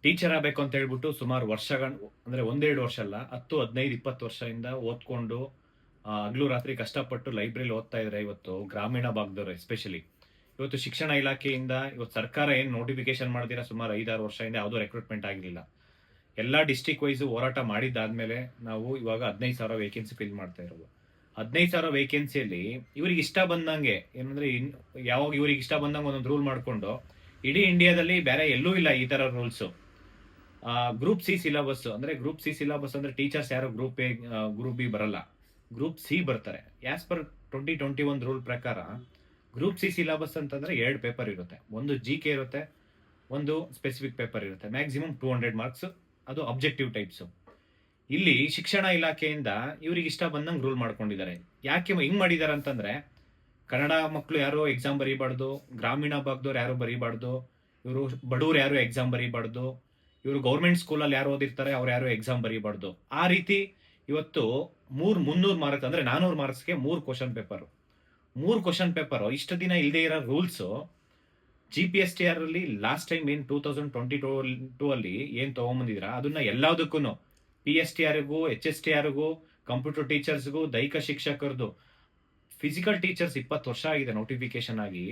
Teacher ಆಗಬೇಕು ಅಂತ ಹೇಳ್ಬಿಟ್ಟು ಸುಮಾರು ವರ್ಷಗಳು ಅಂದ್ರೆ ಒಂದೆರಡು ವರ್ಷ ಅಲ್ಲ 10 15 20 ವರ್ಷದಿಂದ ಓದ್ಕೊಂಡು ಹಗಲು ರಾತ್ರಿ ಕಷ್ಟಪಟ್ಟು ಲೈಬ್ರರಿಲಿ ಓದ್ತಾ ಇದ್ರೆ ಇವತ್ತು ಗ್ರಾಮೀಣ ಭಾಗದವರು ಎಸ್ಪೆಷಲಿ ಇವತ್ತು ಶಿಕ್ಷಣ ಇಲಾಖೆಯಿಂದ ಇವತ್ತು ಸರ್ಕಾರ ಏನು ನೋಟಿಫಿಕೇಶನ್ ಮಾಡ್ದಿರಾ ಸುಮಾರು 5-6 ವರ್ಷದಿಂದ ಯಾವುದೋ ರೆಕ್ರೂಟ್ಮೆಂಟ್ ಆಗಿರಲಿಲ್ಲ. ಎಲ್ಲ ಡಿಸ್ಟಿಕ್ ವೈಸ್ ಹೋರಾಟ ಮಾಡಿದ್ದಾದ್ಮೇಲೆ ನಾವು ಇವಾಗ 15,000 ವೇಕೆನ್ಸಿ ಫಿಲ್ ಮಾಡ್ತಾ ಇರೋದು. 15,000 ವೇಕೆನ್ಸಿಯಲ್ಲಿ ಇವ್ರಿಗೆ ಇಷ್ಟ ಬಂದಂಗೆ ಏನಂದ್ರೆ ಯಾವಾಗ ಇವ್ರಿಗೆ ಇಷ್ಟ ಬಂದಂಗೆ ಒಂದೊಂದು ರೂಲ್ ಮಾಡ್ಕೊಂಡು ಇಡೀ ಇಂಡಿಯಾದಲ್ಲಿ ಬೇರೆ ಎಲ್ಲೂ ಇಲ್ಲ ಈ ತರ ರೂಲ್ಸ್. ಗ್ರೂಪ್ ಸಿ ಸಿಲೆಬಸ್ ಅಂದ್ರೆ ಗ್ರೂಪ್ ಸಿ ಸಿಲೆಬಸ್ ಅಂದ್ರೆ ಟೀಚರ್ಸ್ ಯಾರು ಗ್ರೂಪ್ ಎ ಗ್ರೂಪ್ ಬಿ ಬರಲ್ಲ, ಗ್ರೂಪ್ ಸಿ ಬರ್ತಾರೆ. ಆಸ್ ಪರ್ 2021 ರೂಲ್ ಪ್ರಕಾರ ಗ್ರೂಪ್ ಸಿ ಸಿಲೆಬಸ್ ಅಂತಂದ್ರೆ 2 ಪೇಪರ್ ಇರುತ್ತೆ. ಒಂದು GK ಇರುತ್ತೆ, ಒಂದು ಸ್ಪೆಸಿಫಿಕ್ ಪೇಪರ್ ಇರುತ್ತೆ. ಮ್ಯಾಕ್ಸಿಮಮ್ 200 ಮಾರ್ಕ್ಸ್, ಅದು ಅಬ್ಜೆಕ್ಟಿವ್ ಟೈಪ್ಸ್. ಇಲ್ಲಿ ಶಿಕ್ಷಣ ಇಲಾಖೆಯಿಂದ ಇವ್ರಿಗೆ ಇಷ್ಟ ಬಂದಂಗೆ ರೂಲ್ ಮಾಡ್ಕೊಂಡಿದ್ದಾರೆ. ಯಾಕೆ ಹಿಂಗ್ ಮಾಡಿದ್ದಾರೆ ಅಂತಂದ್ರೆ ಕನ್ನಡ ಮಕ್ಕಳು ಯಾರು ಎಕ್ಸಾಮ್ ಬರೀಬಾರ್ದು, ಗ್ರಾಮೀಣ ಭಾಗದವ್ರು ಯಾರು ಬರೀಬಾರ್ದು, ಇವರು ಬಡವ್ರು ಯಾರು ಎಕ್ಸಾಮ್ ಬರೀಬಾರ್ದು, ಇವರು ಗೌರ್ಮೆಂಟ್ ಸ್ಕೂಲಲ್ಲಿ ಯಾರು ಓದಿರ್ತಾರೆ ಅವ್ರು ಯಾರು ಎಕ್ಸಾಮ್ ಬರೀಬಾರ್ದು. ಆ ರೀತಿ ಇವತ್ತು 300 ಮಾರ್ಕ್ಸ್ ಅಂದ್ರೆ 400 ಮಾರ್ಕ್ಸ್ಗೆ 3 ಕ್ವಶನ್ ಪೇಪರ್ ಇಷ್ಟು ದಿನ ಇಲ್ಲದೆ ಇರೋ ರೂಲ್ಸ್ GPSTR ಅಲ್ಲಿ ಲಾಸ್ಟ್ ಟೈಮ್ ಏನ್ 2022 ಅಲ್ಲಿ ಏನ್ ತಗೊಂಬಂದಿದ್ರ ಅದನ್ನ ಎಲ್ಲದಕ್ಕೂ PSTRಗೂ HSTRಗೂ ಕಂಪ್ಯೂಟರ್ ಟೀಚರ್ಸ್ಗೂ ದೈಹಿಕ ಶಿಕ್ಷಕರದು ಫಿಸಿಕಲ್ ಟೀಚರ್ಸ್ 20 ವರ್ಷ ಆಗಿದೆ ನೋಟಿಫಿಕೇಶನ್ ಆಗಿ.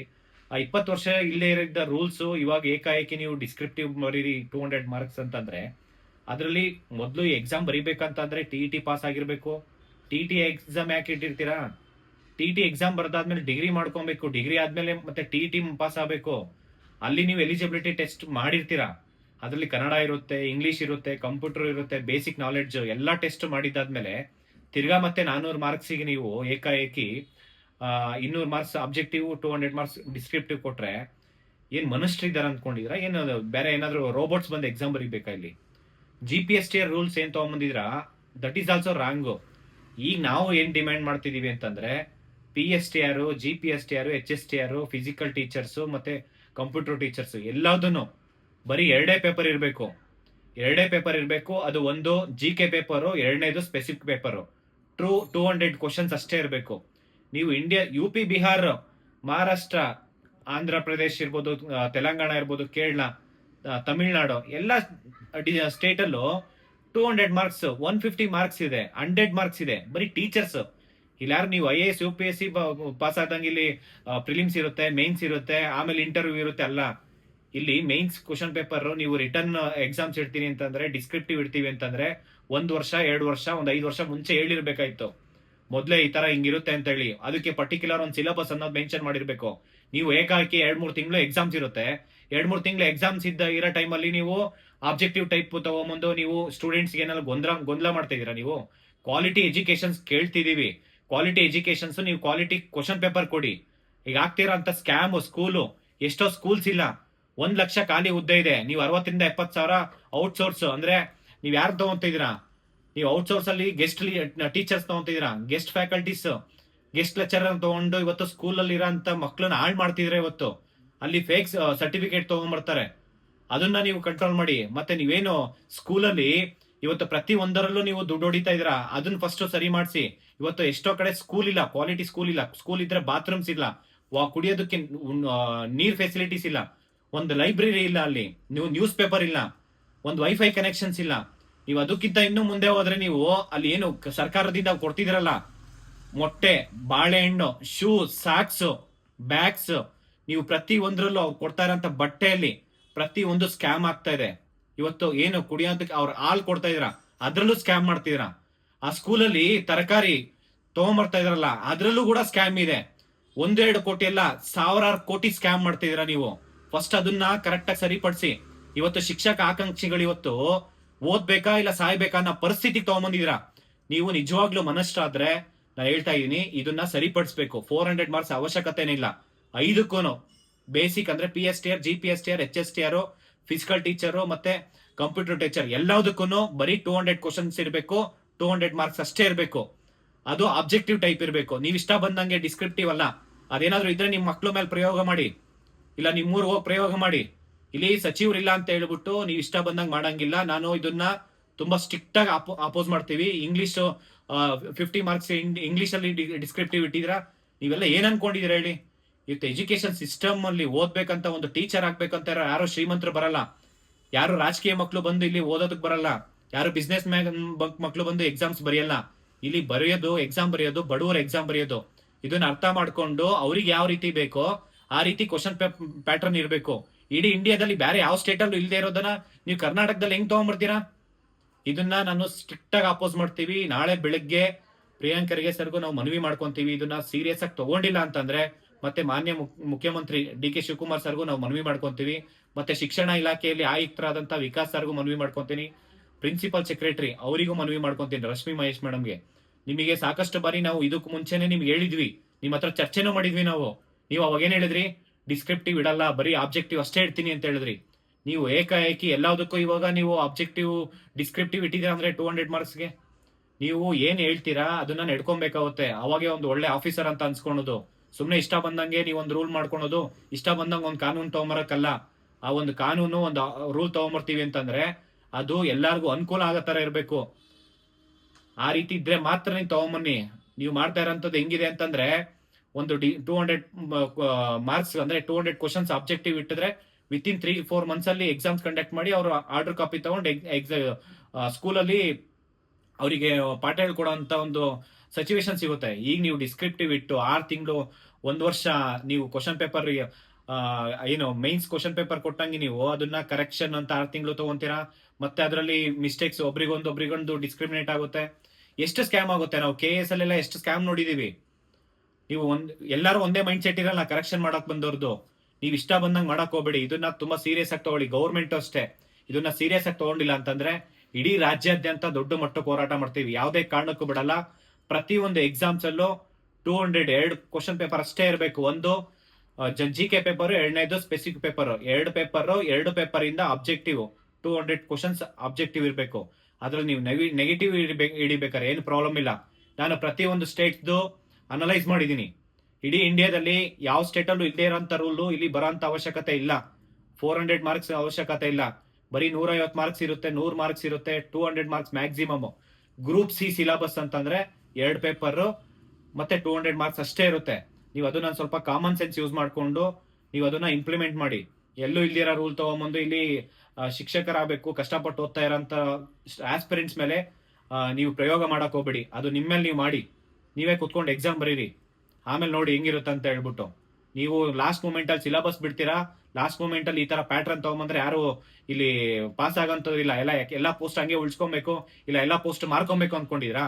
ಆ 20 ವರ್ಷ ಇಲ್ಲೇ ಇರಿದ್ದ ರೂಲ್ಸ್ ಇವಾಗ ಏಕಾಏಕಿ ನೀವು ಡಿಸ್ಕ್ರಿಪ್ಟಿವ್ ಬರೀರಿ 200 ಮಾರ್ಕ್ಸ್ ಅಂತಂದ್ರೆ ಅದರಲ್ಲಿ ಮೊದಲು ಎಕ್ಸಾಮ್ ಬರೀಬೇಕಂತಂದ್ರೆ TET ಪಾಸ್ ಆಗಿರ್ಬೇಕು. TET ಎಕ್ಸಾಮ್ ಯಾಕೆ ಇಟ್ಟಿರ್ತೀರಾ? TET ಎಕ್ಸಾಮ್ ಬರ್ದಾದ್ಮೇಲೆ ಡಿಗ್ರಿ ಮಾಡ್ಕೊಬೇಕು, ಡಿಗ್ರಿ ಆದ್ಮೇಲೆ ಮತ್ತೆ TET ಪಾಸ್ ಆಗಬೇಕು. ಅಲ್ಲಿ ನೀವು ಎಲಿಜಿಬಿಲಿಟಿ ಟೆಸ್ಟ್ ಮಾಡಿರ್ತೀರಾ, ಅದರಲ್ಲಿ ಕನ್ನಡ ಇರುತ್ತೆ, ಇಂಗ್ಲಿಷ್ ಇರುತ್ತೆ, ಕಂಪ್ಯೂಟರ್ ಇರುತ್ತೆ, ಬೇಸಿಕ್ ನಾಲೆಡ್ಜ್ ಎಲ್ಲ ಟೆಸ್ಟ್ ಮಾಡಿದ್ದಾದ್ಮೇಲೆ ತಿರ್ಗಾ ಮತ್ತೆ 400 ಮಾರ್ಕ್ಸಿಗೆ ನೀವು ಏಕಾಏಕಿ 200 ಮಾರ್ಕ್ಸ್ ಅಬ್ಜೆಕ್ಟಿವ್, 200 ಮಾರ್ಕ್ಸ್ ಡಿಸ್ಕ್ರಿಪ್ಟಿವ್ ಕೊಟ್ರೆ ಏನ್ ಮನುಷ್ಯರಿದ್ದಾರೆ ಅಂದ್ಕೊಂಡಿದ್ರ? ಏನು ಬೇರೆ ಏನಾದ್ರು ರೋಬೋಟ್ಸ್ ಬಂದು ಎಕ್ಸಾಮ್ ಬರೀಬೇಕಾ? ಇಲ್ಲಿ GPSTR ರೂಲ್ಸ್ ಏನ್ ತಗೊಂಬಂದಿದ್ರ ದಟ್ ಈಸ್ ಆಲ್ಸೋ ರಾಂಗ್. ಈಗ ನಾವು ಏನ್ ಡಿಮ್ಯಾಂಡ್ ಮಾಡ್ತಿದೀವಿ ಅಂತಂದ್ರೆ PSTR, GPSTR, HSTR, physical teachers ಮತ್ತೆ ಕಂಪ್ಯೂಟರ್ ಟೀಚರ್ಸ್ ಎಲ್ಲದನ್ನು ಬರೀ ಎರಡೇ ಪೇಪರ್ ಇರಬೇಕು. ಅದು ಒಂದು GK ಪೇಪರು, ಎರಡನೇದು ಸ್ಪೆಸಿಫಿಕ್ ಪೇಪರು. 200 ಕ್ವಶನ್ಸ್ ಅಷ್ಟೇ ಇರಬೇಕು. ನೀವು ಇಂಡಿಯಾ UP, ಬಿಹಾರ್, ಮಹಾರಾಷ್ಟ್ರ, ಆಂಧ್ರ ಪ್ರದೇಶ್ ಇರ್ಬೋದು, ತೆಲಂಗಾಣ ಇರ್ಬೋದು, ಕೇರಳ, ತಮಿಳ್ನಾಡು ಎಲ್ಲ ಸ್ಟೇಟ್ ಅಲ್ಲೂ 200 ಮಾರ್ಕ್ಸ್, 150 ಮಾರ್ಕ್ಸ್ ಇದೆ, 100 ಮಾರ್ಕ್ಸ್ ಇದೆ ಬರೀ ಟೀಚರ್ಸ್. ಇಲ್ಲಿ ಯಾರು ನೀವು IAS UPSC ಪಾಸ್ ಆದಂಗೆ ಇಲ್ಲಿ ಪ್ರಿಲಿಮ್ಸ್ ಇರುತ್ತೆ, ಮೇನ್ಸ್ ಇರುತ್ತೆ, ಆಮೇಲೆ ಇಂಟರ್ವ್ಯೂ ಇರುತ್ತೆ ಅಲ್ಲ. ಇಲ್ಲಿ ಮೇನ್ಸ್ ಕ್ವಶನ್ ಪೇಪರ್ ನೀವು ರಿಟರ್ನ್ ಎಕ್ಸಾಮ್ಸ್ ಇಡ್ತೀನಿ ಅಂತಂದ್ರೆ, ಡಿಸ್ಕ್ರಿಪ್ಟಿವ್ ಇಡ್ತೀವಿ ಅಂತಂದ್ರೆ 1 ವರ್ಷ 2 ವರ್ಷ 5 ವರ್ಷ ಮುಂಚೆ ಹೇಳಿರ್ಬೇಕಾಯ್ತು ಮೊದ್ಲೇ ಈ ತರ ಹಿಂಗಿರುತ್ತೆ ಅಂತ ಹೇಳಿ. ಅದಕ್ಕೆ ಪರ್ಟಿಕ್ಯುಲರ್ ಒಂದು ಸಿಲೆಬಸ್ ಅನ್ನೋದು ಮೆನ್ಷನ್ ಮಾಡಿರ್ಬೇಕು. ನೀವು ಏಕಾಏಕಿ 2-3 ತಿಂಗಳು ಎಕ್ಸಾಮ್ಸ್ ಇರುತ್ತೆ, 2-3 ತಿಂಗಳು ಎಕ್ಸಾಮ್ಸ್ ಇರೋ ಟೈಮಲ್ಲಿ ನೀವು ಆಬ್ಜೆಕ್ಟಿವ್ ಟೈಪ್ ತಗೊಂಬಂದು ನೀವು ಸ್ಟೂಡೆಂಟ್ಸ್ ಏನಾದ್ರು ಗೊಂದಲ ಮಾಡ್ತಾ ಇದೀರಾ? ನೀವು ಕ್ವಾಲಿಟಿ ಎಜುಕೇಶನ್ಸ್ ಕೇಳ್ತಿದೀವಿ, ಕ್ವಾಲಿಟಿ ಎಜುಕೇಶನ್ಸ್ ನೀವು ಕ್ವಾಲಿಟಿ ಕ್ವಶನ್ ಪೇಪರ್ ಕೊಡಿ. ಈಗ ಆಗ್ತಿರೋ ಅಂತ ಸ್ಕ್ಯಾಮ್ ಸ್ಕೂಲು, ಎಷ್ಟೋ ಸ್ಕೂಲ್ಸ್ ಇಲ್ಲ, 1 ಲಕ್ಷ ಖಾಲಿ ಹುದ್ದೆ ಇದೆ, ನೀವು 60,000-70,000 ಔಟ್ಸೋರ್ಸ್ ಅಂದ್ರೆ ನೀವ್ ಯಾರು ತಗೊಂತಿದ್ದೀರಾ? ನೀವು ಔಟ್ಸೋರ್ಸ್ ಅಲ್ಲಿ ಗೆಸ್ಟ್ ಟೀಚರ್ಸ್ ತಗೊಂತಿದ್ದೀರಾ, ಗೆಸ್ಟ್ ಫ್ಯಾಕಲ್ಟೀಸ್, ಗೆಸ್ಟ್ ಲೆಕ್ಚರರ್ ತಗೊಂಡು ಇವತ್ತು ಸ್ಕೂಲ್ ಅಲ್ಲಿ ಇರೋಂತ ಮಕ್ಕಳನ್ನ ಹಾಳು ಮಾಡ್ತಿದ್ರೆ. ಇವತ್ತು ಅಲ್ಲಿ ಫೇಕ್ ಸರ್ಟಿಫಿಕೇಟ್ ತಗೊಂಡ್ಬರ್ತಾರೆ. ಅದನ್ನ ನೀವು ಕಂಟ್ರೋಲ್ ಮಾಡಿ. ಮತ್ತೆ ನೀವೇನು ಸ್ಕೂಲಲ್ಲಿ ಇವತ್ತು ಪ್ರತಿ ಒಂದರಲ್ಲೂ ನೀವು ದುಡ್ಡು ಹೊಡಿತಾ ಇದ್ದೀರಾ, ಅದನ್ನ ಫಸ್ಟ್ ಸರಿ ಮಾಡಿಸಿ. ಇವತ್ತು ಎಷ್ಟೋ ಕಡೆ ಸ್ಕೂಲ್ ಇಲ್ಲ, ಕ್ವಾಲಿಟಿ ಸ್ಕೂಲ್ ಇಲ್ಲ. ಸ್ಕೂಲ್ ಇದ್ರೆ ಬಾತ್ರೂಮ್ಸ್ ಇಲ್ಲ, ಕುಡಿಯೋದಕ್ಕೆ ನೀರ್ ಫೆಸಿಲಿಟೀಸ್ ಇಲ್ಲ, ಒಂದು ಲೈಬ್ರರಿ ಇಲ್ಲ, ಅಲ್ಲಿ ನೀವು ನ್ಯೂಸ್ ಪೇಪರ್ ಇಲ್ಲ, ಒಂದು ವೈಫೈ ಕನೆಕ್ಷನ್ಸ್ ಇಲ್ಲ. ನೀವು ಅದಕ್ಕಿಂತ ಇನ್ನೂ ಮುಂದೆ ಹೋದ್ರೆ ನೀವು ಅಲ್ಲಿ ಏನು ಸರ್ಕಾರದಿಂದ ಕೊಡ್ತಿದಿರಲ್ಲ, ಮೊಟ್ಟೆ, ಬಾಳೆಹಣ್ಣು, ಶೂ, ಸಾಕ್ಸ್, ಬ್ಯಾಗ್ಸ್, ನೀವು ಪ್ರತಿ ಒಂದರಲ್ಲೂ ಅವ್ರು ಕೊಡ್ತಾ ಇರೋಂಥ ಬಟ್ಟೆಯಲ್ಲಿ ಪ್ರತಿ ಒಂದು ಸ್ಕ್ಯಾಮ್ ಆಗ್ತಾ ಇದೆ. ಇವತ್ತು ಏನು ಕುಡಿಯೋದಕ್ಕೆ ಅವ್ರು ಹಾಲು ಕೊಡ್ತಾ ಇದ್ರ ಅದ್ರಲ್ಲೂ ಸ್ಕ್ಯಾಮ್ ಮಾಡ್ತಿದ್ರ. ಆ ಸ್ಕೂಲಲ್ಲಿ ತರಕಾರಿ ತಗೊಂಬರ್ತಾ ಇದ್ರಲ್ಲ ಅದ್ರಲ್ಲೂ ಕೂಡ ಸ್ಕ್ಯಾಮ್ ಇದೆ. 1-2 ಕೋಟಿ ಅಲ್ಲ, 1000 ಕೋಟಿ ಸ್ಕ್ಯಾಮ್ ಮಾಡ್ತಿದ್ದೀರಾ ನೀವು. ಫಸ್ಟ್ ಅದನ್ನ ಕರೆಕ್ಟ್ ಆಗಿ ಸರಿಪಡಿಸಿ. ಇವತ್ತು ಶಿಕ್ಷಕ ಆಕಾಂಕ್ಷಿಗಳು ಇವತ್ತು ಓದ್ಬೇಕಾ ಇಲ್ಲ ಸಾಯ್ಬೇಕಾ ಅನ್ನೋ ಪರಿಸ್ಥಿತಿಗೆ ತಗೊಂಬಂದಿದ್ದೀರಾ. ನೀವು ನಿಜವಾಗ್ಲೂ ಮನಸ್ಸಾದ್ರೆ ನಾನು ಹೇಳ್ತಾ ಇದೀನಿ, ಇದನ್ನ ಸರಿಪಡಿಸ್ಬೇಕು. 400 ಮಾರ್ಕ್ಸ್ ಅವಶ್ಯಕತೆನೇ ಇಲ್ಲ. 5ಕ್ಕೂ ಬೇಸಿಕ್ ಅಂದ್ರೆ PSTR, GPSTR, HSTR, physical teacher ಮತ್ತೆ ಕಂಪ್ಯೂಟರ್ ಟೀಚರ್ ಎಲ್ಲದಕ್ಕೂ ಬರೀ 200 ಕ್ವಶನ್ಸ್ ಇರಬೇಕು, 200 ಮಾರ್ಕ್ಸ್ ಅಷ್ಟೇ ಇರಬೇಕು. ಅದು ಆಬ್ಜೆಕ್ಟಿವ್ ಟೈಪ್ ಇರಬೇಕು. ನೀವು ಇಷ್ಟ ಬಂದಂಗೆ ಡಿಸ್ಕ್ರಿಪ್ಟಿವ್ ಅಲ್ಲ. ಅದೇನಾದ್ರೂ ಇದ್ರೆ ನಿಮ್ ಮಕ್ಳ ಮೇಲೆ ಪ್ರಯೋಗ ಮಾಡಿ, ಇಲ್ಲ ನಿಮ್ಮೂರ್ ಹೋಗಿ ಪ್ರಯೋಗ ಮಾಡಿ. ಇಲ್ಲಿ ಸಚಿವರಿಲ್ಲ ಅಂತ ಹೇಳ್ಬಿಟ್ಟು ನೀವು ಇಷ್ಟ ಬಂದಂಗೆ ಮಾಡಂಗಿಲ್ಲ. ನಾನು ಇದನ್ನ ತುಂಬಾ ಸ್ಟ್ರಿಕ್ಟ್ ಆಗಿ ಅಪೋಸ್ ಮಾಡ್ತೀವಿ. ಇಂಗ್ಲಿಷ್ 50 ಮಾರ್ಕ್ಸ್ ಇಂಗ್ಲಿಷ್ ಅಲ್ಲಿ ಡಿಸ್ಕ್ರಿಪ್ಟಿವ್ ಇಟ್ಟಿದ್ರ ನೀವೆಲ್ಲ ಏನ್ ಅನ್ಕೊಂಡಿದೀರ ಹೇಳಿ? ಇವತ್ತು ಎಜುಕೇಶನ್ ಸಿಸ್ಟಮ್ ಅಲ್ಲಿ ಓದ್ಬೇಕಂತ ಒಂದು ಟೀಚರ್ ಆಗ್ಬೇಕಂತ ಯಾರೋ ಶ್ರೀಮಂತರು ಬರಲ್ಲ. ಯಾರು ರಾಜಕೀಯ ಮಕ್ಕಳು ಬಂದು ಇಲ್ಲಿ ಓದೋದಕ್ ಬರಲ್ಲ, ಯಾರು ಬಿಸ್ನೆಸ್ ಮ್ಯಾನ್ ಮಕ್ಕಳು ಬಂದು ಎಕ್ಸಾಮ್ಸ್ ಬರೆಯಲ್ಲ. ಇಲ್ಲಿ ಬರೆಯೋದು ಎಕ್ಸಾಮ್ ಬರೆಯೋದು ಬಡವರ ಎಕ್ಸಾಮ್ ಬರೆಯೋದು. ಇದನ್ನ ಅರ್ಥ ಮಾಡ್ಕೊಂಡು ಅವ್ರಿಗೆ ಯಾವ ರೀತಿ ಬೇಕೋ ಆ ರೀತಿ ಕ್ವಶನ್ ಪ್ಯಾಟರ್ನ್ ಇರಬೇಕು. ಇಡೀ ಇಂಡಿಯಾದಲ್ಲಿ ಬೇರೆ ಯಾವ ಸ್ಟೇಟ್ ಅಲ್ಲೂ ಇಲ್ಲದೆ ಇರೋದನ್ನ ನೀವು ಕರ್ನಾಟಕದಲ್ಲಿ ಹೆಂಗ್ ತಗೊಂಡ್ಬರ್ತೀರಾ? ಇದನ್ನ ನಾನು ಸ್ಟ್ರಿಕ್ಟ್ ಆಗಿ ಅಪೋಸ್ ಮಾಡ್ತೀವಿ. ನಾಳೆ ಬೆಳಗ್ಗೆ ಪ್ರಿಯಾಂಕ್ ಖರ್ಗೆ ಸರ್ಗೂ ನಾವು ಮನವಿ ಮಾಡ್ಕೊಂತೀವಿ. ಇದನ್ನ ಸೀರಿಯಸ್ ಆಗಿ ತಗೊಂಡಿಲ್ಲ ಅಂತಂದ್ರೆ ಮತ್ತೆ ಮಾನ್ಯ ಮುಖ್ಯಮಂತ್ರಿ ಡಿ ಕೆ ಶಿವಕುಮಾರ್ ಸರ್ಗೂ ನಾವು ಮನವಿ ಮಾಡ್ಕೊಂತೀವಿ. ಮತ್ತೆ ಶಿಕ್ಷಣ ಇಲಾಖೆಯಲ್ಲಿ ಆಯುಕ್ತರಾದಂತಹ ವಿಕಾಸ್ ಸರ್ಗೂ ಮನವಿ ಮಾಡ್ಕೊಂತೀನಿ. ಪ್ರಿನ್ಸಿಪಲ್ ಸೆಕ್ರೆಟರಿ ಅವರಿಗೂ ಮನವಿ ಮಾಡ್ಕೊಂತೀನಿ, ರಶ್ಮಿ ಮಹೇಶ್ ಮೇಡಮ್ಗೆ. ನಿಮಗೆ ಸಾಕಷ್ಟು ಬಾರಿ ನಾವು ಇದಕ್ಕೂ ಮುಂಚೆನೆ ನಿಮ್ಗೆ ಹೇಳಿದ್ವಿ, ನಿಮ್ಮ ಹತ್ರ ಚರ್ಚೆನೂ ಮಾಡಿದ್ವಿ ನಾವು. ನೀವು ಅವಾಗ ಏನ್ ಹೇಳಿದ್ರಿ? ಡಿಸ್ಕ್ರಿಪ್ಟಿವ್ ಇಡಲ್ಲ, ಬರೀ ಆಬ್ಜೆಕ್ಟಿವ್ ಅಷ್ಟೇ ಇಡ್ತೀನಿ ಅಂತ ಹೇಳಿದ್ರಿ. ನೀವು ಏಕಾಏಕಿ ಎಲ್ಲದಕ್ಕೂ ಇವಾಗ ನೀವು ಆಬ್ಜೆಕ್ಟಿವ್ ಡಿಸ್ಕ್ರಿಪ್ಟಿವ್ ಇಟ್ಟಿದ್ದೀರಾ ಅಂದ್ರೆ 200 ಮಾರ್ಕ್ಸ್ಗೆ ನೀವು ಏನ್ ಹೇಳ್ತೀರಾ ಅದನ್ನ ನಡ್ಕೊಬೇಕಾಗುತ್ತೆ. ಅವಾಗೆ ಒಂದು ಒಳ್ಳೆ ಆಫೀಸರ್ ಅಂತ ಅನ್ಸ್ಕೊಳೋದು. ಸುಮ್ನೆ ಇಷ್ಟ ಬಂದಂಗೆ ನೀವು ಒಂದು ರೂಲ್ ಮಾಡ್ಕೊಳೋದು, ಇಷ್ಟ ಬಂದಂಗೆ ಒಂದು ಕಾನೂನು ತಗೊಂಬರಕ್ಕಲ್ಲ. ಆ ಒಂದು ಕಾನೂನು ಒಂದು ರೂಲ್ ತಗೊಂಬರ್ತೀವಿ ಅಂತಂದ್ರೆ ಅದು ಎಲ್ಲಾರ್ಗು ಅನುಕೂಲ ಆಗೋ ತರ ಇರ್ಬೇಕು. ಆ ರೀತಿ ಇದ್ರೆ ಮಾತ್ರ ನೀವು ತಗೊಂಬನ್ನಿ. ನೀವು ಮಾಡ್ತಾ ಇರೋಂಥದ್ದು ಹೆಂಗಿದೆ ಅಂತಂದ್ರೆ ಒಂದು 200 ಮಾರ್ಕ್ಸ್ ಅಂದ್ರೆ 200 ಕ್ವಶನ್ಸ್ ಆಬ್ಜೆಕ್ಟಿವ್ ಇಟ್ಟಿದ್ರೆ ವಿತ್ ಇನ್ 3-4 ಮಂತ್ಸ್ ಅಲ್ಲಿ ಎಕ್ಸಾಮ್ಸ್ ಕಂಡಕ್ಟ್ ಮಾಡಿ ಅವ್ರು ಆರ್ಡರ್ ಕಾಪಿ ತಗೊಂಡು ಸ್ಕೂಲಲ್ಲಿ ಅವರಿಗೆ ಪಾಠ ಹೇಳ್ಕೊಡೋ ಅಂತ ಒಂದು ಸಿಚುವೇಶನ್ ಸಿಗುತ್ತೆ. ಈಗ ನೀವು ಡಿಸ್ಕ್ರಿಪ್ಟಿವ್ ಇಟ್ಟು 6 ತಿಂಗಳು 1 ವರ್ಷ ನೀವು ಕ್ವಶನ್ ಪೇಪರ್ ಏನು ಮೈನ್ಸ್ ಕ್ವಶನ್ ಪೇಪರ್ ಕೊಟ್ಟಂಗೆ ನೀವು ಅದನ್ನ ಕರೆಕ್ಷನ್ ಅಂತ 6 ತಿಂಗಳು ತಗೊಂತೀರಾ. ಮತ್ತೆ ಅದರಲ್ಲಿ ಮಿಸ್ಟೇಕ್ಸ್ ಒಬ್ರಿಗೊಂದು ಡಿಸ್ಕ್ರಿಮಿನೇಟ್ ಆಗುತ್ತೆ. ಎಷ್ಟು ಸ್ಕ್ಯಾಮ್ ಆಗುತ್ತೆ. ನಾವು KS ಅಲ್ಲೆಲ್ಲ ಎಷ್ಟು ಸ್ಕ್ಯಾಮ್ ನೋಡಿದೀವಿ. ನೀವು ಎಲ್ಲರೂ ಒಂದೇ ಮೈಂಡ್ ಸೆಟ್ ಇರಲ್ಲ ಕರೆಕ್ಷನ್ ಮಾಡಕ್ ಬಂದವ್ರದ್ದು. ನೀವು ಇಷ್ಟ ಬಂದಂಗೆ ಮಾಡಕ್ ಹೋಗ್ಬೇಡಿ. ಇದನ್ನ ತುಂಬಾ ಸೀರಿಯಸ್ ಆಗಿ ತಗೊಳ್ಳಿ. ಗೌರ್ಮೆಂಟ್ ಅಷ್ಟೇ ಇದನ್ನ ಸೀರಿಯಸ್ ಆಗಿ ತಗೊಂಡಿಲ್ಲ ಅಂತಂದ್ರೆ ಇಡೀ ರಾಜ್ಯಾದ್ಯಂತ ದೊಡ್ಡ ಮಟ್ಟಕ್ಕೆ ಹೋರಾಟ ಮಾಡ್ತೀವಿ. ಯಾವುದೇ ಕಾರಣಕ್ಕೂ ಬಿಡಲ್ಲ. ಪ್ರತಿಯೊಂದು ಎಕ್ಸಾಮ್ಸ್ ಅಲ್ಲೂ 202 ಕ್ವಶನ್ ಪೇಪರ್ ಅಷ್ಟೇ ಇರಬೇಕು. ಒಂದು GK ಪೇಪರ್, ಎರಡನೇದು ಸ್ಪೆಸಿಫಿಕ್ ಪೇಪರ್. ಎರಡು ಪೇಪರ್ ಇಂದ ಅಬ್ಜೆಕ್ಟಿವ್ 200 ಕ್ವಶನ್ಸ್ ಅಬ್ಜೆಕ್ಟಿವ್ ಇರಬೇಕು. ಅದ್ರಲ್ಲಿ ನೀವು ನೆಗೆಟಿವ್ ಹಿಡಿಬೇಕಾರೆ ಏನು ಪ್ರಾಬ್ಲಮ್ ಇಲ್ಲ. ನಾನು ಪ್ರತಿಯೊಂದು ಸ್ಟೇಟ್ದು ಅನಲೈಸ್ ಮಾಡಿದೀನಿ. ಇಡೀ ಇಂಡಿಯಾದಲ್ಲಿ ಯಾವ ಸ್ಟೇಟ್ ಅಲ್ಲೂ ಇಲ್ಲದೆ ಇರೋಂಥ ರೂಲ್ ಇಲ್ಲಿ ಬರೋಂಥ ಅವಶ್ಯಕತೆ ಇಲ್ಲ. 400 ಮಾರ್ಕ್ಸ್ ಅವಶ್ಯಕತೆ ಇಲ್ಲ. ಬರೀ 150 ಮಾರ್ಕ್ಸ್ ಇರುತ್ತೆ, 100 ಮಾರ್ಕ್ಸ್ ಇರುತ್ತೆ, 200 marks maximum. Group C syllabus ಅಂತಂದ್ರೆ 2 ಪೇಪರ್ ಮತ್ತೆ 200 ಮಾರ್ಕ್ಸ್ ಅಷ್ಟೇ ಇರುತ್ತೆ. ನೀವು ಅದನ್ನ ಸ್ವಲ್ಪ ಕಾಮನ್ ಸೆನ್ಸ್ ಯೂಸ್ ಮಾಡ್ಕೊಂಡು ನೀವು ಅದನ್ನ ಇಂಪ್ಲಿಮೆಂಟ್ ಮಾಡಿ. ಎಲ್ಲೂ ಇಲ್ದಿರೋ ರೂಲ್ ತಗೊಂಬಂದು ಇಲ್ಲಿ ಶಿಕ್ಷಕರಾಗಬೇಕು ಕಷ್ಟಪಟ್ಟು ಓದ್ತಾ ಇರೋಂಥ ಆಸ್ಪಿರೆಂಟ್ಸ್ ಮೇಲೆ ನೀವು ಪ್ರಯೋಗ ಮಾಡಕ್ ಹೋಗ್ಬೇಡಿ. ಅದು ನಿಮ್ಮೇಲೆ ನೀವು ಮಾಡಿ, ನೀವೇ ಕುತ್ಕೊಂಡು ಎಕ್ಸಾಮ್ ಬರೀರಿ, ಆಮೇಲೆ ನೋಡಿ ಹೆಂಗಿರುತ್ತೆ ಅಂತ ಹೇಳ್ಬಿಟ್ಟು. ನೀವು ಲಾಸ್ಟ್ ಮೂಮೆಂಟ್ ಅಲ್ಲಿ ಸಿಲೆಬಸ್ ಬಿಡ್ತೀರಾ, ಲಾಸ್ಟ್ ಮೂಮೆಂಟ್ ಅಲ್ಲಿ ಈ ತರ ಪ್ಯಾಟರ್ನ್ ತಗೊಂಬಂದ್ರೆ ಯಾರು ಇಲ್ಲಿ ಪಾಸ್ ಆಗಂತದಿಲ್ಲ. ಎಲ್ಲ ಪೋಸ್ಟ್ ಹಂಗೆ ಉಳಿಸ್ಕೊಬೇಕು, ಇಲ್ಲ ಎಲ್ಲ ಪೋಸ್ಟ್ ಮಾರ್ಕೊಬೇಕು ಅನ್ಕೊಂಡಿದ್ರಾ?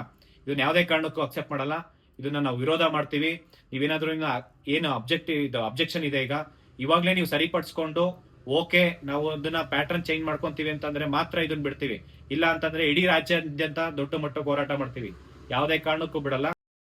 ಇದನ್ನ ಯಾವುದೇ ಕಾರಣಕ್ಕೂ ಅಕ್ಸೆಪ್ಟ್ ಮಾಡಲ್ಲ. ಇದನ್ನ ನಾವು ವಿರೋಧ ಮಾಡ್ತೀವಿ. ನೀವೇನಾದ್ರೂ ಏನು ಅಬ್ಜೆಕ್ಷನ್ ಇದೆ ಈಗ ಇವಾಗ್ಲೇ ನೀವು ಸರಿಪಡಿಸ್ಕೊಂಡು ಓಕೆ ನಾವು ಅದನ್ನ ಪ್ಯಾಟರ್ನ್ ಚೇಂಜ್ ಮಾಡ್ಕೊಂತೀವಿ ಅಂತಂದ್ರೆ ಮಾತ್ರ ಇದನ್ನ ಬಿಡ್ತೀವಿ. ಇಲ್ಲ ಅಂತಂದ್ರೆ ಇಡೀ ರಾಜ್ಯಾದ್ಯಂತ ದೊಡ್ಡ ಮಟ್ಟಕ್ಕೆ ಹೋರಾಟ ಮಾಡ್ತೀವಿ. ಯಾವುದೇ ಕಾರಣಕ್ಕೂ ಬಿಡಲ್ಲ.